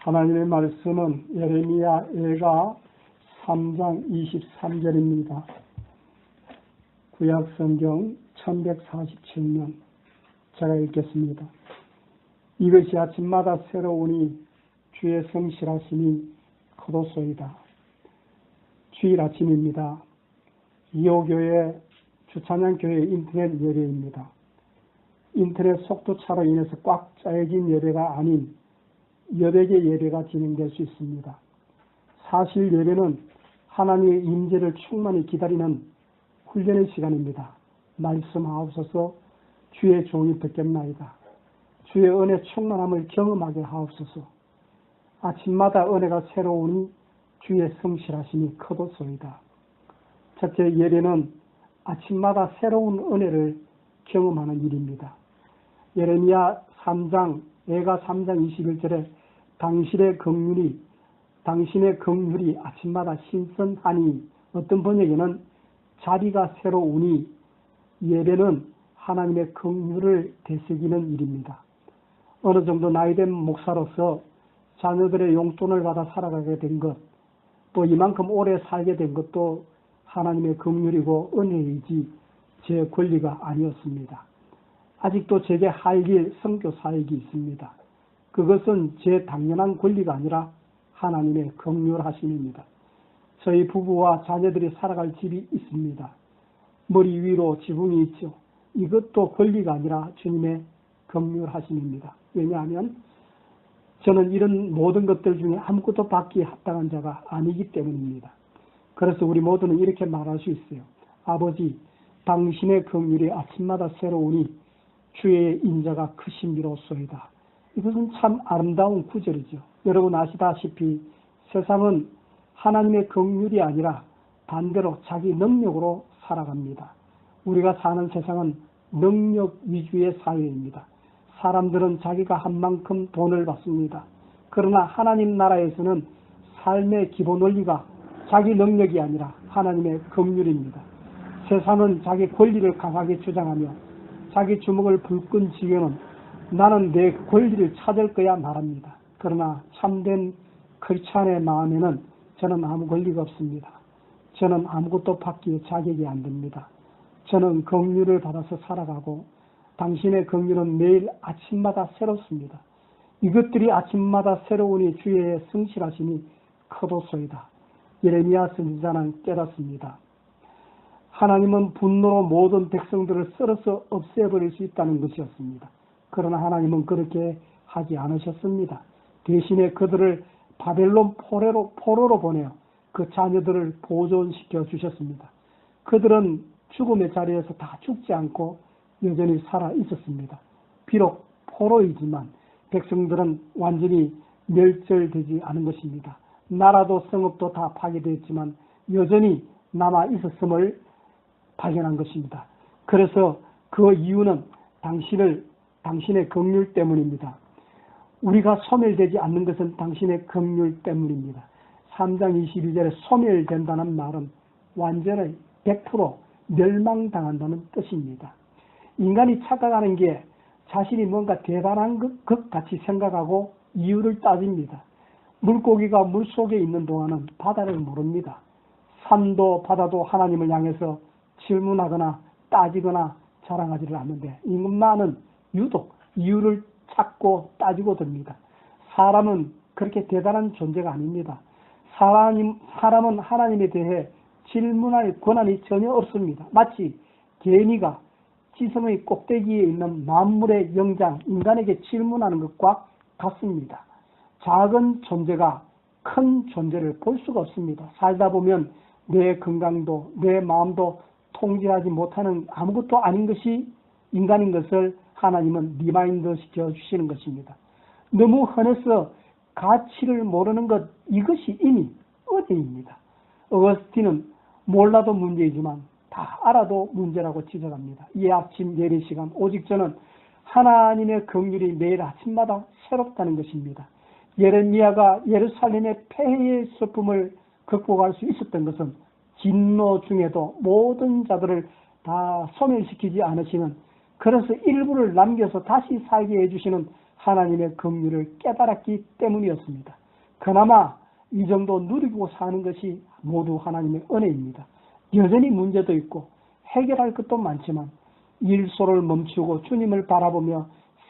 하나님의 말씀은 예레미야 애가 3장 23절입니다. 구약성경 1147면 제가 읽겠습니다. 이것이 아침마다 새로우니 주의 성실하심이 크도소이다. 주일 아침입니다. 이호교회 주찬양교회 인터넷 예배입니다. 인터넷 속도차로 인해서 꽉 짜여진 예배가 아닌 여백의 예배가 진행될 수 있습니다. 사실 예배는 하나님의 임재를 충만히 기다리는 훈련의 시간입니다. 말씀하옵소서. 주의 종이 듣겠나이다. 주의 은혜 충만함을 경험하게 하옵소서. 아침마다 은혜가 새로우니 주의 성실하심이 크도소이다. 첫째, 예배는 아침마다 새로운 은혜를 경험하는 일입니다. 예레미야 3장 애가 3장 21절에 당신의 긍휼이 아침마다 신선하니, 어떤 번역에는 자리가 새로우니, 예배는 하나님의 긍휼을 되새기는 일입니다. 어느 정도 나이된 목사로서 자녀들의 용돈을 받아 살아가게 된 것, 또 이만큼 오래 살게 된 것도 하나님의 긍휼이고 은혜이지 제 권리가 아니었습니다. 아직도 제게 할 일 선교 사역이 있습니다. 그것은 제 당연한 권리가 아니라 하나님의 긍휼하심입니다. 저희 부부와 자녀들이 살아갈 집이 있습니다. 머리 위로 지붕이 있죠. 이것도 권리가 아니라 주님의 긍휼하심입니다. 왜냐하면 저는 이런 모든 것들 중에 아무것도 받기에 합당한 자가 아니기 때문입니다. 그래서 우리 모두는 이렇게 말할 수 있어요. 아버지, 당신의 긍휼이 아침마다 새로우니 주의 인자가 크심이로소이다. 이것은 참 아름다운 구절이죠. 여러분 아시다시피 세상은 하나님의 긍휼이 아니라 반대로 자기 능력으로 살아갑니다. 우리가 사는 세상은 능력 위주의 사회입니다. 사람들은 자기가 한 만큼 돈을 받습니다. 그러나 하나님 나라에서는 삶의 기본 원리가 자기 능력이 아니라 하나님의 긍휼입니다. 세상은 자기 권리를 강하게 주장하며 자기 주먹을 불끈 쥐고는 나는 내 권리를 찾을 거야 말합니다. 그러나 참된 크리스찬의 마음에는 저는 아무 권리가 없습니다. 저는 아무것도 받기에 자격이 안 됩니다. 저는 긍휼을 받아서 살아가고 당신의 긍휼은 매일 아침마다 새롭습니다. 이것들이 아침마다 새로우니 주의 성실하심이 크도소이다. 예레미야 선지자는 깨닫습니다. 하나님은 분노로 모든 백성들을 썰어서 없애버릴 수 있다는 것이었습니다. 그러나 하나님은 그렇게 하지 않으셨습니다. 대신에 그들을 바벨론 포로로 보내어 그 자녀들을 보존시켜 주셨습니다. 그들은 죽음의 자리에서 다 죽지 않고 여전히 살아 있었습니다. 비록 포로이지만 백성들은 완전히 멸절되지 않은 것입니다. 나라도 성읍도 다 파괴되었지만 여전히 남아 있었음을 발견한 것입니다. 그래서 그 이유는 당신의 긍휼 때문입니다. 우리가 소멸되지 않는 것은 당신의 긍휼 때문입니다. 3장 22절에 소멸된다는 말은 완전히 100% 멸망당한다는 뜻입니다. 인간이 착각하는 게 자신이 뭔가 대단한 것 같이 생각하고 이유를 따집니다. 물고기가 물속에 있는 동안은 바다를 모릅니다. 산도 바다도 하나님을 향해서 질문하거나 따지거나 자랑하지를 않는데 인간만은 유독 이유를 찾고 따지고 듭니다. 사람은 그렇게 대단한 존재가 아닙니다. 사람은 하나님에 대해 질문할 권한이 전혀 없습니다. 마치 개미가 지성의 꼭대기에 있는 만물의 영장 인간에게 질문하는 것과 같습니다. 작은 존재가 큰 존재를 볼 수가 없습니다. 살다 보면 내 건강도 내 마음도 통제하지 못하는 아무것도 아닌 것이 인간인 것을 하나님은 리마인드 시켜주시는 것입니다. 너무 흔해서 가치를 모르는 것, 이것이 이미 어제입니다. 어거스틴은 몰라도 문제이지만 다 알아도 문제라고 지적합니다. 이 아침 예배 시간 오직 저는 하나님의 긍휼이 매일 아침마다 새롭다는 것입니다. 예레미야가 예루살렘의 폐해의 슬픔을 극복할 수 있었던 것은 진노 중에도 모든 자들을 다 소멸시키지 않으시는, 그래서 일부를 남겨서 다시 살게 해주시는 하나님의 긍휼을 깨달았기 때문이었습니다. 그나마 이 정도 누리고 사는 것이 모두 하나님의 은혜입니다. 여전히 문제도 있고 해결할 것도 많지만 일소를 멈추고 주님을 바라보며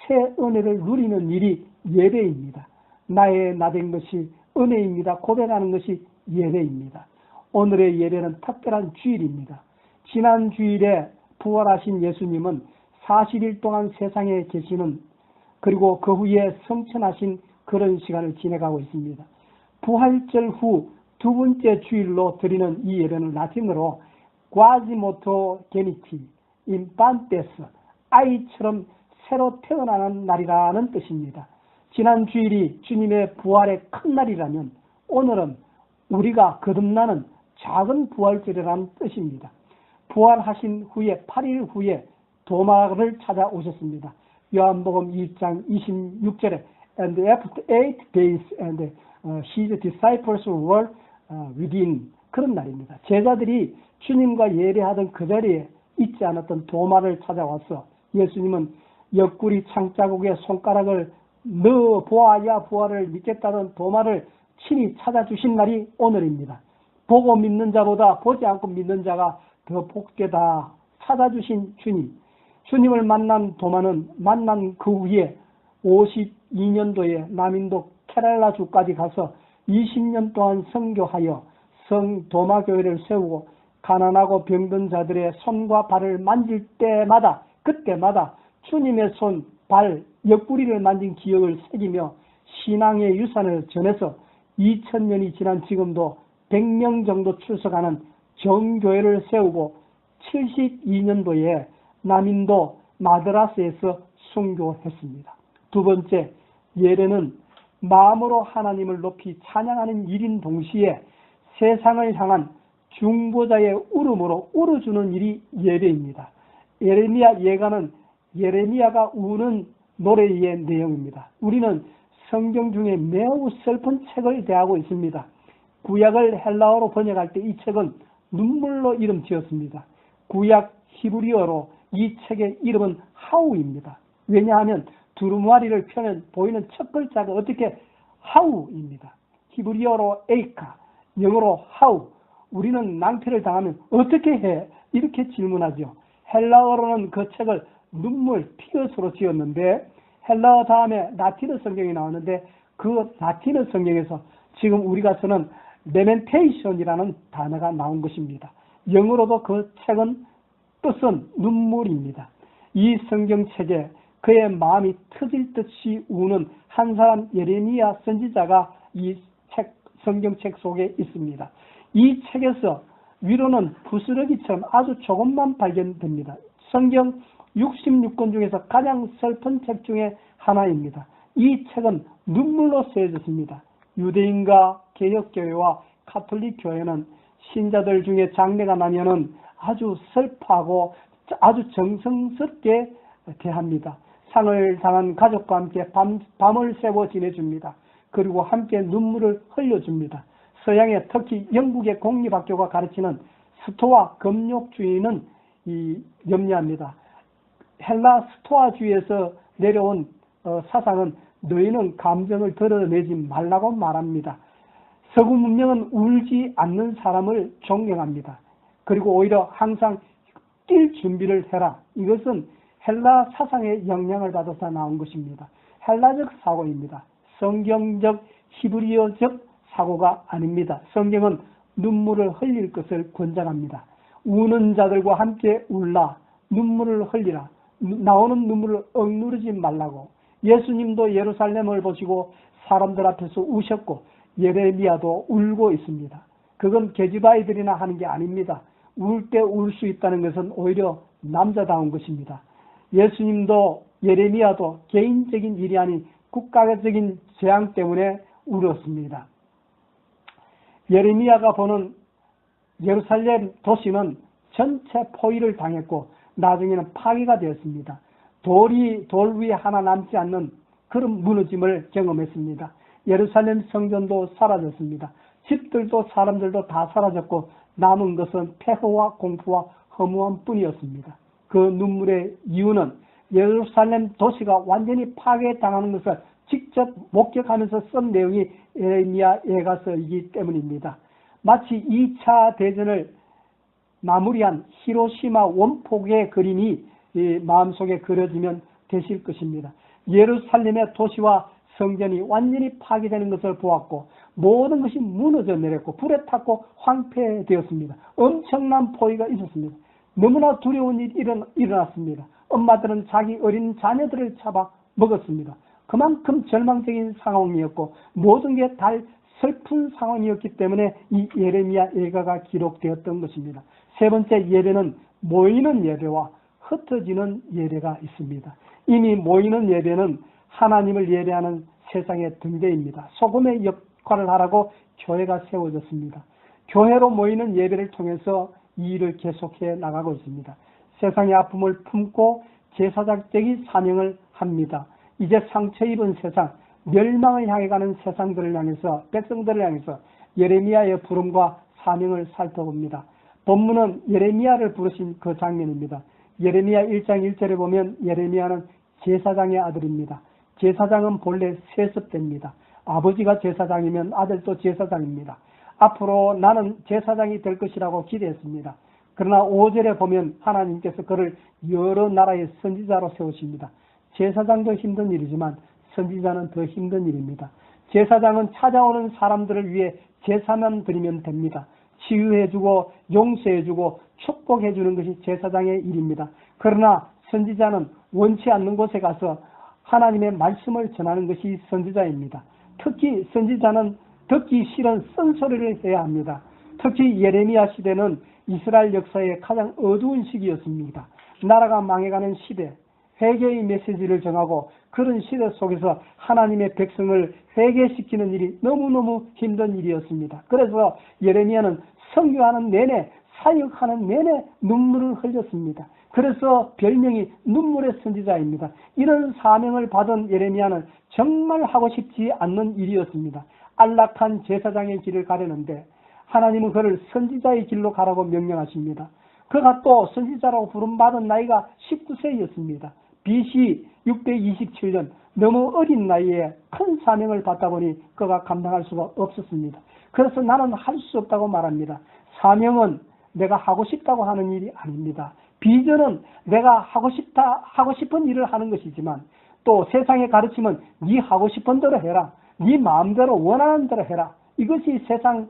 새 은혜를 누리는 일이 예배입니다. 나의 나된 것이 은혜입니다. 고백하는 것이 예배입니다. 오늘의 예배는 특별한 주일입니다. 지난 주일에 부활하신 예수님은 40일 동안 세상에 계시는, 그리고 그 후에 성천하신 그런 시간을 지내가고 있습니다. 부활절 후 두 번째 주일로 드리는 이 예배는 라틴어로 Quasimotogeniti Infantes, 아이처럼 새로 태어나는 날이라는 뜻입니다. 지난 주일이 주님의 부활의 큰 날이라면 오늘은 우리가 거듭나는 작은 부활절이라는 뜻입니다. 부활하신 후에 8일 후에 도마를 찾아오셨습니다. 요한복음 2장 26절에 And after 8 days and his disciples were within, 그런 날입니다. 제자들이 주님과 예배하던 그 자리에 있지 않았던 도마를 찾아와서 예수님은 옆구리 창자국에 손가락을 넣어 보아야 부활을 믿겠다던 도마를 친히 찾아주신 날이 오늘입니다. 보고 믿는 자보다 보지 않고 믿는 자가 더 복되다 찾아주신 주님. 주님을 만난 도마는 만난 그 후에 52년도에 남인도 케랄라주까지 가서 20년 동안 선교하여 성 도마교회를 세우고 가난하고 병든 자들의 손과 발을 만질 때마다 그때마다 주님의 손, 발, 옆구리를 만진 기억을 새기며 신앙의 유산을 전해서 2000년이 지난 지금도 100명 정도 출석하는 정교회를 세우고 72년도에 남인도 마드라스에서 순교했습니다. 두 번째, 예배는 마음으로 하나님을 높이 찬양하는 일인 동시에 세상을 향한 중보자의 울음으로 울어주는 일이 예배입니다. 예레미야 예가는 예레미야가 우는 노래의 내용입니다. 우리는 성경 중에 매우 슬픈 책을 대하고 있습니다. 구약을 헬라어로 번역할 때 이 책은 눈물로 이름 지었습니다. 구약 히브리어로 이 책의 이름은 하우입니다. 왜냐하면 두루마리를 펴면 보이는 첫 글자가 어떻게 하우입니다. 히브리어로 에이카, 영어로 하우. 우리는 낭패를 당하면 어떻게 해? 이렇게 질문하죠. 헬라어로는 그 책을 눈물, 티어스로 지었는데 헬라어 다음에 라틴어 성경이 나오는데 그 라틴어 성경에서 지금 우리가 쓰는 레멘테이션이라는 단어가 나온 것입니다. 영어로도 그 책은 뜻은 눈물입니다. 이 성경책에 그의 마음이 터질 듯이 우는 한 사람 예레미야 선지자가 이 성경책 속에 있습니다. 이 책에서 위로는 부스러기처럼 아주 조금만 발견됩니다. 성경 66권 중에서 가장 슬픈 책 중에 하나입니다. 이 책은 눈물로 쓰여졌습니다. 유대인과 개혁교회와 가톨릭 교회는 신자들 중에 장례가 나면은 아주 슬퍼하고 아주 정성스럽게 대합니다. 상을 당한 가족과 함께 밤을 새워 지내줍니다. 그리고 함께 눈물을 흘려줍니다. 서양의 특히 영국의 공립학교가 가르치는 스토아 금욕주의는 염려합니다. 헬라 스토아주의에서 내려온 사상은 너희는 감정을 드러내지 말라고 말합니다. 서구 문명은 울지 않는 사람을 존경합니다. 그리고 오히려 항상 뛸 준비를 해라. 이것은 헬라 사상의 영향을 받아서 나온 것입니다. 헬라적 사고입니다. 성경적 히브리어적 사고가 아닙니다. 성경은 눈물을 흘릴 것을 권장합니다. 우는 자들과 함께 울라. 눈물을 흘리라. 나오는 눈물을 억누르지 말라고. 예수님도 예루살렘을 보시고 사람들 앞에서 우셨고 예레미야도 울고 있습니다. 그건 계집아이들이나 하는 게 아닙니다. 울 때 울 수 있다는 것은 오히려 남자다운 것입니다. 예수님도 예레미야도 개인적인 일이 아닌 국가적인 재앙 때문에 울었습니다. 예레미야가 보는 예루살렘 도시는 전체 포위를 당했고 나중에는 파괴가 되었습니다. 돌 위에 하나 남지 않는 그런 무너짐을 경험했습니다. 예루살렘 성전도 사라졌습니다. 집들도 사람들도 다 사라졌고 남은 것은 폐허와 공포와 허무함 뿐이었습니다. 그 눈물의 이유는 예루살렘 도시가 완전히 파괴당하는 것을 직접 목격하면서 쓴 내용이 예레미야 예가서이기 때문입니다. 마치 2차 대전을 마무리한 히로시마 원폭의 그림이 마음속에 그려지면 되실 것입니다. 예루살렘의 도시와 성전이 완전히 파괴되는 것을 보았고 모든 것이 무너져 내렸고 불에 탔고 황폐되었습니다. 엄청난 포위가 있었습니다. 너무나 두려운 일이 일어났습니다. 엄마들은 자기 어린 자녀들을 잡아 먹었습니다. 그만큼 절망적인 상황이었고 모든 게 다 슬픈 상황이었기 때문에 이 예레미야 예가가 기록되었던 것입니다. 세 번째 예배는 모이는 예배와 흩어지는 예배가 있습니다. 이미 모이는 예배는 하나님을 예배하는 세상의 등대입니다. 소금의 역할을 하라고 교회가 세워졌습니다. 교회로 모이는 예배를 통해서 이 일을 계속해 나가고 있습니다. 세상의 아픔을 품고 제사장적인 사명을 합니다. 이제 상처 입은 세상, 멸망을 향해 가는 세상들을 향해서, 백성들을 향해서 예레미야의 부름과 사명을 살펴봅니다. 본문은 예레미야를 부르신 그 장면입니다. 예레미야 1장 1절에 보면 예레미야는 제사장의 아들입니다. 제사장은 본래 세습됩니다. 아버지가 제사장이면 아들도 제사장입니다. 앞으로 나는 제사장이 될 것이라고 기대했습니다. 그러나 5절에 보면 하나님께서 그를 여러 나라의 선지자로 세우십니다. 제사장도 힘든 일이지만 선지자는 더 힘든 일입니다. 제사장은 찾아오는 사람들을 위해 제사만 드리면 됩니다. 치유해주고 용서해주고 축복해주는 것이 제사장의 일입니다. 그러나 선지자는 원치 않는 곳에 가서 하나님의 말씀을 전하는 것이 선지자입니다. 특히 선지자는 듣기 싫은 쓴소리를 해야 합니다. 특히 예레미야 시대는 이스라엘 역사의 가장 어두운 시기였습니다. 나라가 망해가는 시대, 회개의 메시지를 전하고 그런 시대 속에서 하나님의 백성을 회개시키는 일이 너무너무 힘든 일이었습니다. 그래서 예레미야는 선교하는 내내, 사역하는 내내 눈물을 흘렸습니다. 그래서 별명이 눈물의 선지자입니다. 이런 사명을 받은 예레미야는 정말 하고 싶지 않는 일이었습니다. 안락한 제사장의 길을 가려는데 하나님은 그를 선지자의 길로 가라고 명령하십니다. 그가 또 선지자라고 부름받은 나이가 19세였습니다. BC 627년 너무 어린 나이에 큰 사명을 받다 보니 그가 감당할 수가 없었습니다. 그래서 나는 할 수 없다고 말합니다. 사명은 내가 하고 싶다고 하는 일이 아닙니다. 비전은 내가 하고 싶은 일을 하는 것이지만 또 세상의 가르침은 네 하고 싶은 대로 해라. 네 마음대로 원하는 대로 해라. 이것이 세상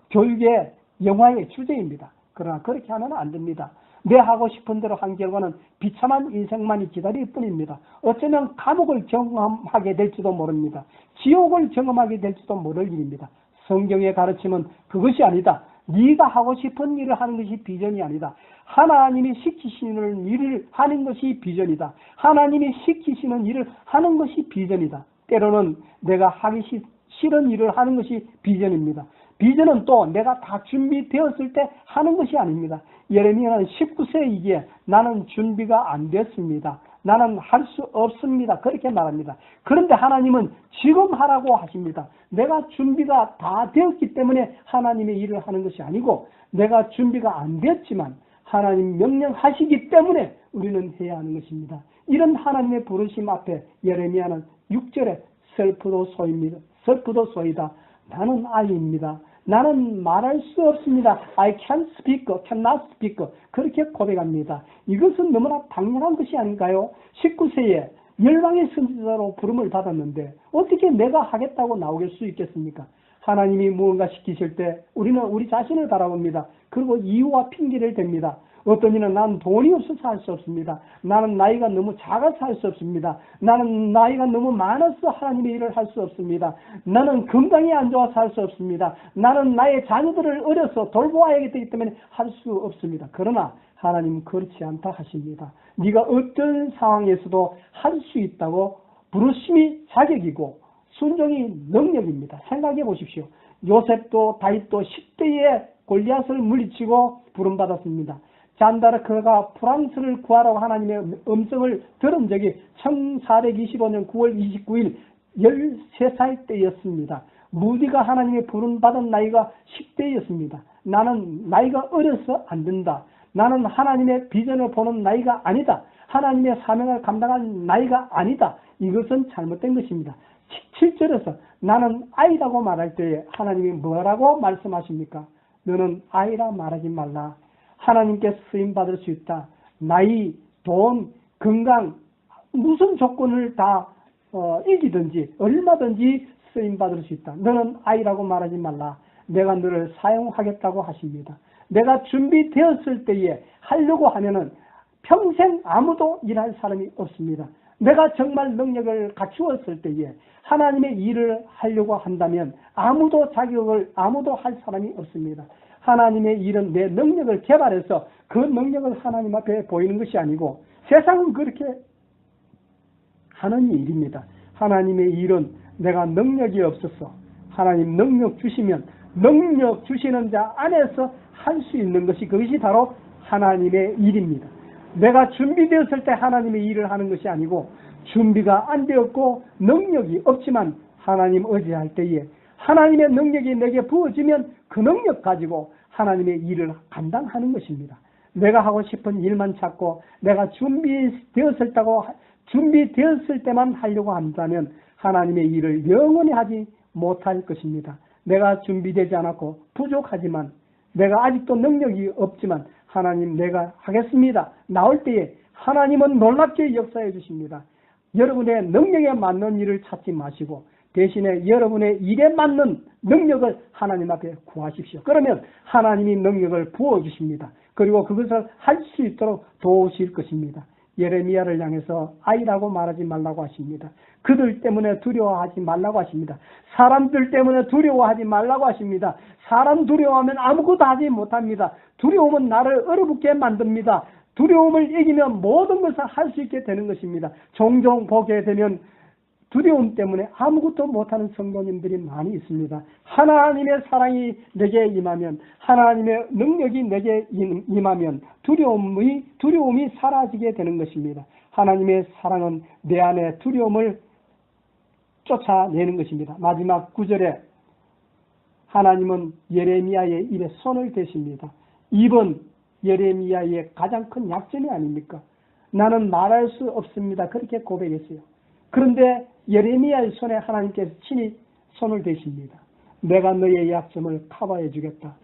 교육의 영화의 주제입니다. 그러나 그렇게 하면 안 됩니다. 내 하고 싶은 대로 한 결과는 비참한 인생만이 기다릴 뿐입니다. 어쩌면 감옥을 경험하게 될지도 모릅니다. 지옥을 경험하게 될지도 모를 일입니다. 성경의 가르침은 그것이 아니다. 네가 하고 싶은 일을 하는 것이 비전이 아니다. 하나님이 시키시는 일을 하는 것이 비전이다. 하나님이 시키시는 일을 하는 것이 비전이다. 때로는 내가 하기 싫은 일을 하는 것이 비전입니다. 비전은 또 내가 다 준비되었을 때 하는 것이 아닙니다. 예레미야는 19세이기에 나는 준비가 안 됐습니다. 나는 할 수 없습니다. 그렇게 말합니다. 그런데 하나님은 지금 하라고 하십니다. 내가 준비가 다 되었기 때문에 하나님의 일을 하는 것이 아니고 내가 준비가 안 됐지만 하나님 명령하시기 때문에 우리는 해야 하는 것입니다. 이런 하나님의 부르심 앞에 예레미야는 6절에 슬프도 소이다. 나는 아이입니다. 나는 말할 수 없습니다. I can't speak, cannot speak. 그렇게 고백합니다. 이것은 너무나 당연한 것이 아닌가요? 19세에 열방의 선지자로 부름을 받았는데 어떻게 내가 하겠다고 나오길 수 있겠습니까? 하나님이 무언가 시키실 때 우리는 우리 자신을 바라봅니다. 그리고 이유와 핑계를 댑니다. 어떤 이는 나는 돈이 없어서 할 수 없습니다. 나는 나이가 너무 작아서 할 수 없습니다. 나는 나이가 너무 많아서 하나님의 일을 할 수 없습니다. 나는 건강이 안 좋아서 할 수 없습니다. 나는 나의 자녀들을 어려서 돌보아야 되기 때문에 할 수 없습니다. 그러나 하나님은 그렇지 않다 하십니다. 네가 어떤 상황에서도 할 수 있다고 부르심이 자격이고 순종이 능력입니다. 생각해 보십시오. 요셉도 다윗도 10대에 골리앗을 물리치고 부름받았습니다. 잔다르크가 프랑스를 구하라고 하나님의 음성을 들은 적이 1425년 9월 29일 13살 때였습니다. 무디가 하나님의 부름받은 나이가 10대였습니다. 나는 나이가 어려서 안 된다. 나는 하나님의 비전을 보는 나이가 아니다. 하나님의 사명을 감당할 나이가 아니다. 이것은 잘못된 것입니다. 7절에서 나는 아이라고 말할 때에 하나님이 뭐라고 말씀하십니까? 너는 아이라 말하지 말라. 하나님께 쓰임받을 수 있다. 나이, 돈, 건강, 무슨 조건을 다 이기든지 얼마든지 쓰임받을 수 있다. 너는 아이라고 말하지 말라. 내가 너를 사용하겠다고 하십니다. 내가 준비되었을 때에 하려고 하면은 평생 아무도 일할 사람이 없습니다. 내가 정말 능력을 갖추었을 때에 하나님의 일을 하려고 한다면 아무도 할 사람이 없습니다. 하나님의 일은 내 능력을 개발해서 그 능력을 하나님 앞에 보이는 것이 아니고 세상은 그렇게 하는 일입니다. 하나님의 일은 내가 능력이 없어서 하나님 능력 주시면 능력 주시는 자 안에서 할 수 있는 것이 그것이 바로 하나님의 일입니다. 내가 준비되었을 때 하나님의 일을 하는 것이 아니고 준비가 안 되었고 능력이 없지만 하나님 의지할 때에 하나님의 능력이 내게 부어지면 그 능력 가지고 하나님의 일을 감당하는 것입니다. 내가 하고 싶은 일만 찾고 내가 준비되었을 때만 하려고 한다면 하나님의 일을 영원히 하지 못할 것입니다. 내가 준비되지 않았고 부족하지만 내가 아직도 능력이 없지만 하나님 내가 하겠습니다. 나올 때에 하나님은 놀랍게 역사해 주십니다. 여러분의 능력에 맞는 일을 찾지 마시고 대신에 여러분의 일에 맞는 능력을 하나님 앞에 구하십시오. 그러면 하나님이 능력을 부어주십니다. 그리고 그것을 할 수 있도록 도우실 것입니다. 예레미야를 향해서 아이라고 말하지 말라고 하십니다. 그들 때문에 두려워하지 말라고 하십니다. 사람들 때문에 두려워하지 말라고 하십니다. 사람 두려워하면 아무것도 하지 못합니다. 두려움은 나를 얼어붙게 만듭니다. 두려움을 이기면 모든 것을 할 수 있게 되는 것입니다. 종종 보게 되면 두려움 때문에 아무것도 못하는 성도님들이 많이 있습니다. 하나님의 사랑이 내게 임하면, 하나님의 능력이 내게 임하면 두려움이 사라지게 되는 것입니다. 하나님의 사랑은 내 안에 두려움을 쫓아내는 것입니다. 마지막 9절에 하나님은 예레미야의 입에 손을 대십니다. 입은 예레미야의 가장 큰 약점이 아닙니까? 나는 말할 수 없습니다. 그렇게 고백했어요. 그런데 예레미야의 손에 하나님께서 친히 손을 대십니다. 내가 너의 약점을 커버해 주겠다.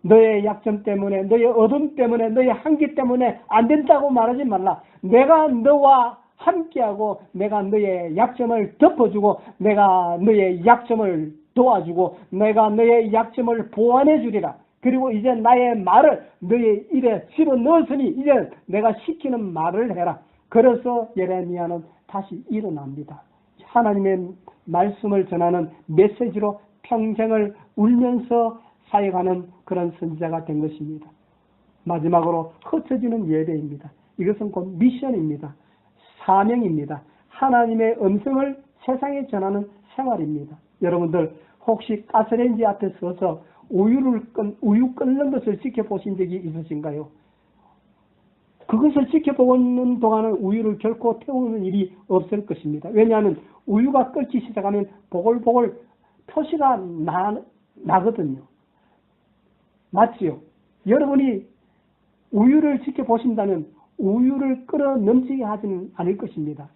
너의 약점 때문에, 너의 어둠 때문에, 너의 한계 때문에 안 된다고 말하지 말라. 내가 너와 함께하고 내가 너의 약점을 덮어주고 내가 너의 약점을 도와주고 내가 너의 약점을 보완해 주리라. 그리고 이제 나의 말을 너의 입에 집어넣었으니 이제 내가 시키는 말을 해라. 그래서 예레미야는 다시 일어납니다. 하나님의 말씀을 전하는 메시지로 평생을 울면서 사역하는 그런 선지자가 된 것입니다. 마지막으로 흩어지는 예배입니다. 이것은 곧 미션입니다. 사명입니다. 하나님의 음성을 세상에 전하는 생활입니다. 여러분들 혹시 가스레인지 앞에 서서 우유 끓는 것을 지켜보신 적이 있으신가요? 그것을 지켜보는 동안은 우유를 결코 태우는 일이 없을 것입니다. 왜냐하면 우유가 끓기 시작하면 보글보글 표시가 나거든요. 맞지요? 여러분이 우유를 지켜보신다면 우유를 끓어 넘치게 하지는 않을 것입니다.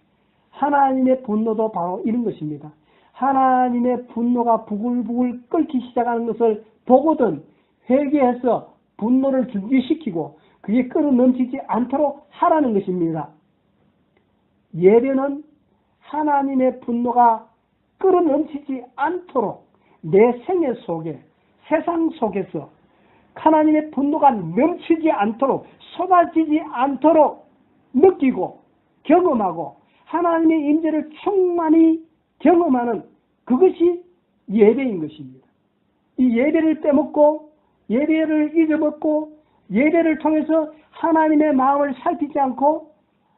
하나님의 분노도 바로 이런 것입니다. 하나님의 분노가 부글부글 끓기 시작하는 것을 보거든 회개해서 분노를 중지시키고 그게 끓어 넘치지 않도록 하라는 것입니다. 예배는 하나님의 분노가 끓어 넘치지 않도록 내 생애 속에 세상 속에서 하나님의 분노가 넘치지 않도록 쏟아지지 않도록 느끼고 경험하고 하나님의 임재를 충만히 경험하는 그것이 예배인 것입니다. 이 예배를 빼먹고 예배를 잊어먹고 예배를 통해서 하나님의 마음을 살피지 않고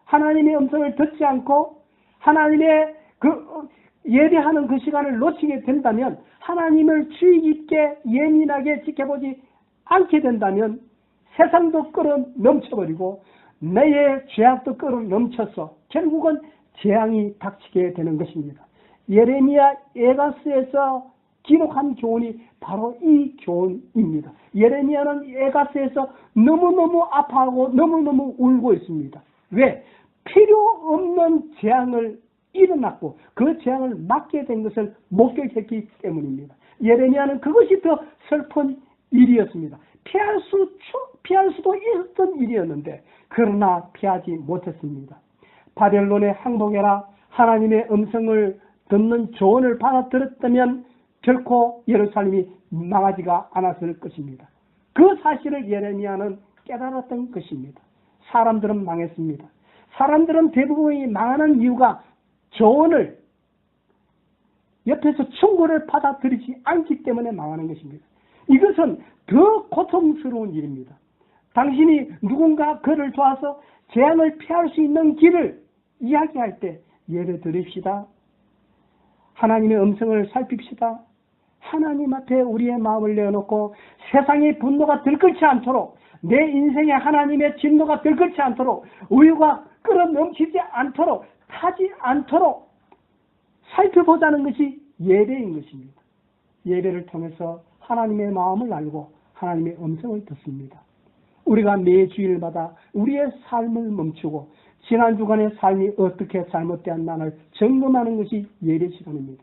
하나님의 음성을 듣지 않고 하나님의 예배하는 그 시간을 놓치게 된다면 하나님을 주의 깊게 예민하게 지켜보지 않게 된다면 세상도 끌어 넘쳐버리고 내의 죄악도 끌어 넘쳐서 결국은 재앙이 닥치게 되는 것입니다. 예레미야 에가스에서 기록한 교훈이 바로 이 교훈입니다. 예레미야는 에가스에서 너무너무 아파하고 너무너무 울고 있습니다. 왜? 필요 없는 재앙을 일어났고 그 재앙을 막게 된 것을 목격했기 때문입니다. 예레미야는 그것이 더 슬픈 일이었습니다. 피할 수도 있었던 일이었는데 그러나 피하지 못했습니다. 바벨론에 항복해라 하나님의 음성을 듣는 조언을 받아들였다면 결코 예루살렘이 망하지가 않았을 것입니다. 그 사실을 예레미야는 깨달았던 것입니다. 사람들은 망했습니다. 사람들은 대부분이 망하는 이유가 조언을 옆에서 충고를 받아들이지 않기 때문에 망하는 것입니다. 이것은 더 고통스러운 일입니다. 당신이 누군가 그를 도와서 재앙을 피할 수 있는 길을 이야기할 때 예배 드립시다. 하나님의 음성을 살핍시다. 하나님 앞에 우리의 마음을 내어놓고 세상의 분노가 들끓지 않도록 내 인생에 하나님의 진노가 들끓지 않도록 우유가 끓어넘치지 않도록 타지 않도록 살펴보자는 것이 예배인 것입니다. 예배를 통해서 하나님의 마음을 알고 하나님의 음성을 듣습니다. 우리가 매 주일마다 우리의 삶을 멈추고 지난 주간의 삶이 어떻게 잘못되었나를 점검하는 것이 예배 시간입니다.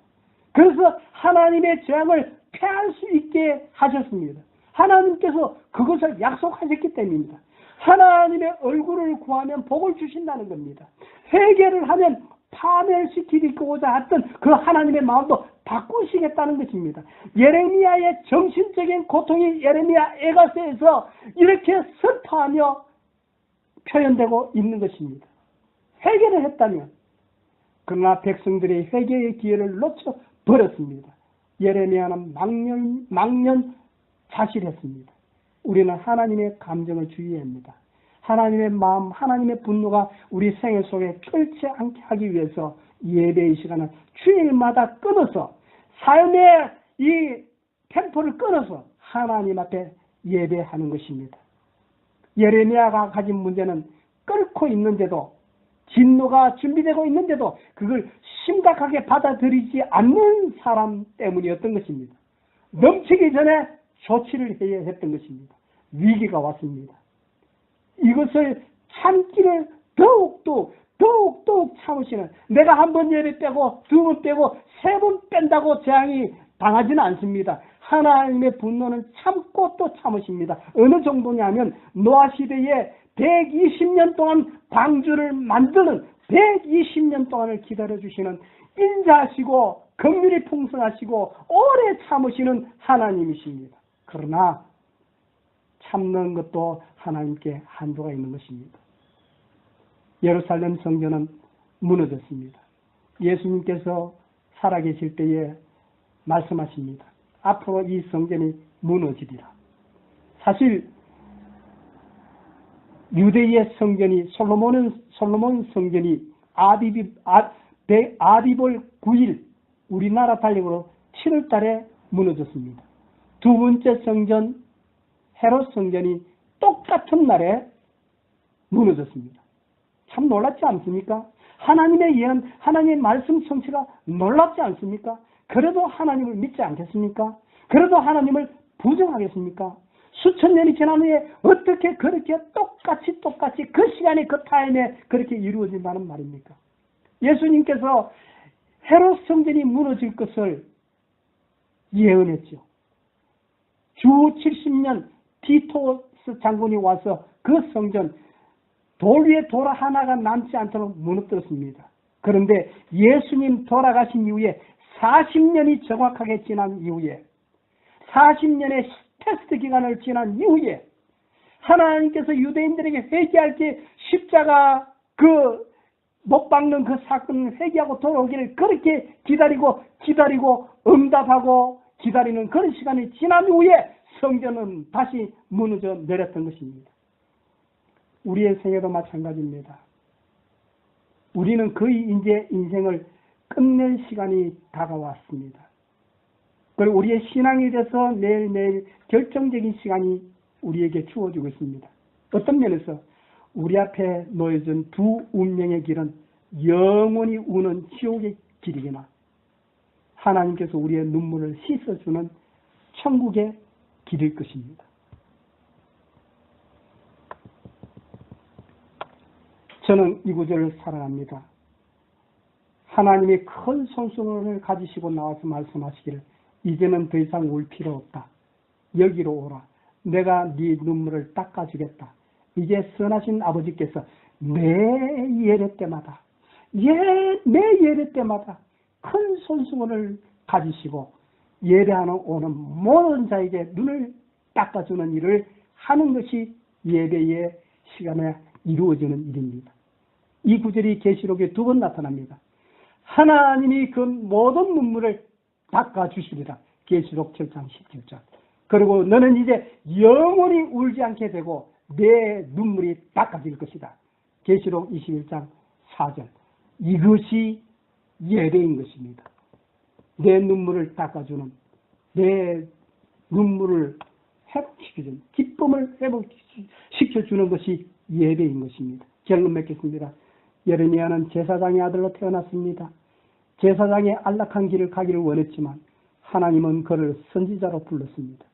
그래서 하나님의 재앙을 피할 수 있게 하셨습니다. 하나님께서 그것을 약속하셨기 때문입니다. 하나님의 얼굴을 구하면 복을 주신다는 겁니다. 회개를 하면 파멸시키고자 했던 그 하나님의 마음도 바꾸시겠다는 것입니다. 예레미야의 정신적인 고통이 예레미야 에가서에서 이렇게 슬퍼하며 표현되고 있는 것입니다. 회개를 했다면 그러나 백성들이 회개의 기회를 놓쳐버렸습니다. 예레미야는 망년 자실했습니다. 우리는 하나님의 감정을 주의해야 합니다. 하나님의 마음, 하나님의 분노가 우리 생애 속에 끓지 않게 하기 위해서 예배의 시간을 주일마다 끊어서 삶의 이 템포를 끊어서 하나님 앞에 예배하는 것입니다. 예레미야가 가진 문제는 끓고 있는데도 진노가 준비되고 있는데도 그걸 심각하게 받아들이지 않는 사람 때문이었던 것입니다. 넘치기 전에 조치를 해야 했던 것입니다. 위기가 왔습니다. 이것을 참기를 더욱더욱 참으시는, 내가 한 번 예배 빼고 두 번 빼고 세 번 뺀다고 재앙이 당하지는 않습니다. 하나님의 분노는 참고 또 참으십니다. 어느 정도냐면 노아 시대에 120년 동안 방주를 만드는 120년 동안을 기다려주시는 인자하시고 긍휼이 풍성하시고 오래 참으시는 하나님이십니다. 그러나 참는 것도 하나님께 한도가 있는 것입니다. 예루살렘 성전은 무너졌습니다. 예수님께서 살아계실 때에 말씀하십니다. 앞으로 이 성전이 무너지리라. 사실 유대의 성전이 솔로몬 성전이 아비볼 9일 우리나라 달력으로 7월 달에 무너졌습니다. 두 번째 성전 헤롯 성전이 똑같은 날에 무너졌습니다. 참 놀랍지 않습니까? 하나님의 예언, 하나님의 말씀 성취가 놀랍지 않습니까? 그래도 하나님을 믿지 않겠습니까? 그래도 하나님을 부정하겠습니까? 수천 년이 지난 후에 어떻게 그렇게 똑같이 그 시간에 그 타임에 그렇게 이루어진다는 말입니까? 예수님께서 헤롯 성전이 무너질 것을 예언했죠. 주 70년 티토스 장군이 와서 그 성전 돌 위에 돌 하나가 남지 않도록 무너뜨렸습니다. 그런데 예수님 돌아가신 이후에 40년이 정확하게 지난 이후에 40년의 테스트 기간을 지난 이후에 하나님께서 유대인들에게 회개할 때 십자가 못 박는 그 사건을 회개하고 돌아오기를 그렇게 기다리고 응답하고 기다리는 그런 시간이 지난 후에 성전은 다시 무너져 내렸던 것입니다. 우리의 생애도 마찬가지입니다. 우리는 거의 이제 인생을 끝낼 시간이 다가왔습니다. 그리고 우리의 신앙에 대해서 매일매일 결정적인 시간이 우리에게 주어지고 있습니다. 어떤 면에서 우리 앞에 놓여진 두 운명의 길은 영원히 우는 지옥의 길이거나 하나님께서 우리의 눈물을 씻어주는 천국의 길일 것입니다. 저는 이 구절을 사랑합니다. 하나님이 큰 손수건을 가지시고 나와서 말씀하시기를 이제는 더 이상 울 필요 없다. 여기로 오라. 내가 네 눈물을 닦아주겠다. 이제 선하신 아버지께서 매 예배 때마다 매 예배 때마다 큰 손수건을 가지시고 예배하는 오는 모든 자에게 눈을 닦아주는 일을 하는 것이 예배의 시간에 이루어지는 일입니다. 이 구절이 계시록에 2번 나타납니다. 하나님이 그 모든 눈물을 닦아주시리라. 계시록 7장 17절. 그리고 너는 이제 영원히 울지 않게 되고 내 눈물이 닦아질 것이다. 계시록 21장 4절. 이것이 예배인 것입니다. 내 눈물을 닦아주는, 내 눈물을 회복시켜주는, 기쁨을 회복시켜주는 것이 예배인 것입니다. 결론 맺겠습니다. 예레미야는 제사장의 아들로 태어났습니다. 제사장의 안락한 길을 가기를 원했지만 하나님은 그를 선지자로 불렀습니다.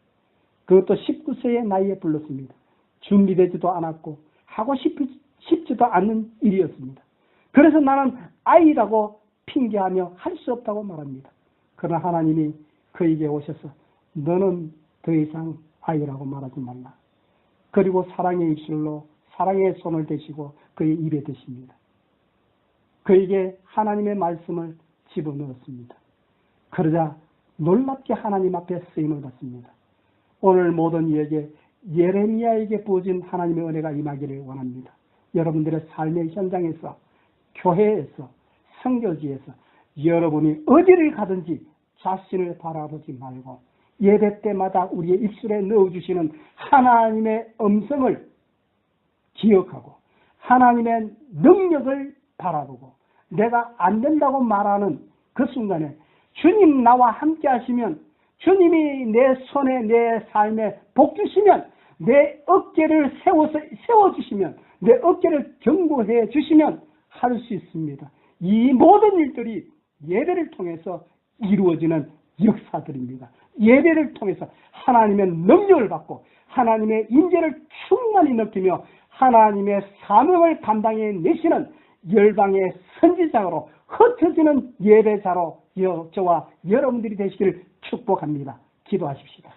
그것도 19세의 나이에 불렀습니다. 준비되지도 않았고 하고 싶지도 않는 일이었습니다. 그래서 나는 아이라고 핑계하며 할 수 없다고 말합니다. 그러나 하나님이 그에게 오셔서 너는 더 이상 아이라고 말하지 말라. 그리고 사랑의 입술로 사랑의 손을 대시고 그의 입에 대십니다. 그에게 하나님의 말씀을 집어넣었습니다. 그러자 놀랍게 하나님 앞에 쓰임을 받습니다. 오늘 모든 이에게 예레미야에게 부어진 하나님의 은혜가 임하기를 원합니다. 여러분들의 삶의 현장에서, 교회에서, 선교지에서 여러분이 어디를 가든지 자신을 바라보지 말고 예배 때마다 우리의 입술에 넣어주시는 하나님의 음성을 기억하고 하나님의 능력을 바라보고 내가 안 된다고 말하는 그 순간에 주님 나와 함께 하시면, 주님이 내 손에 내 삶에 복 주시면, 내 어깨를 세워주시면, 내 어깨를 견고해 주시면 할 수 있습니다. 이 모든 일들이 예배를 통해서 이루어지는 역사들입니다. 예배를 통해서 하나님의 능력을 받고 하나님의 인재를 충만히 느끼며 하나님의 사명을 감당해 내시는 열방의 선지자로 흩어지는 예배자로 저와 여러분들이 되시기를 축복합니다. 기도하십시다.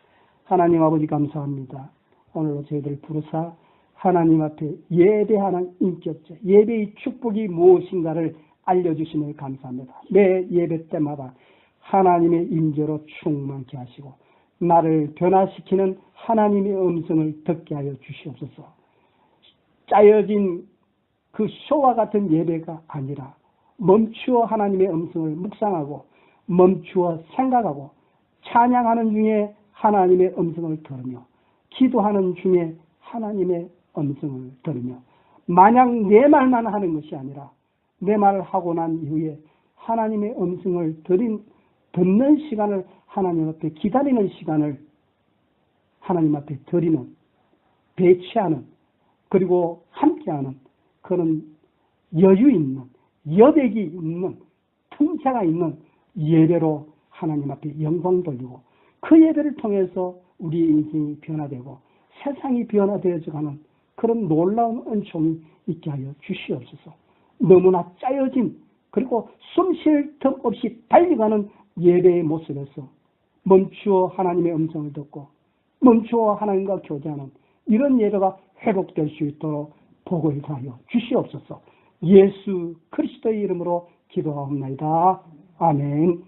하나님 아버지 감사합니다. 오늘로 저희들 부르사 하나님 앞에 예배하는 인격자, 예배의 축복이 무엇인가를 알려주심을 감사합니다. 매 예배 때마다 하나님의 임재로 충만케 하시고 나를 변화시키는 하나님의 음성을 듣게 하여 주시옵소서. 짜여진 그 쇼와 같은 예배가 아니라 멈추어 하나님의 음성을 묵상하고 멈추어 생각하고 찬양하는 중에 하나님의 음성을 들으며 기도하는 중에 하나님의 음성을 들으며 마냥 내 말만 하는 것이 아니라 내 말을 하고 난 이후에 하나님의 음성을 듣는 시간을 하나님 앞에 기다리는 시간을 하나님 앞에 드리는, 배치하는, 그리고 함께하는 그런 여유 있는, 여백이 있는, 풍채가 있는 예배로 하나님 앞에 영광 돌리고 그 예배를 통해서 우리의 인생이 변화되고 세상이 변화되어져가는 그런 놀라운 은총이 있게 하여 주시옵소서. 너무나 짜여진 그리고 숨 쉴 틈 없이 달려가는 예배의 모습에서 멈추어 하나님의 음성을 듣고 멈추어 하나님과 교제하는 이런 예배가 회복될 수 있도록 복을 다하여 주시옵소서. 예수 그리스도의 이름으로 기도하옵나이다. 아멘.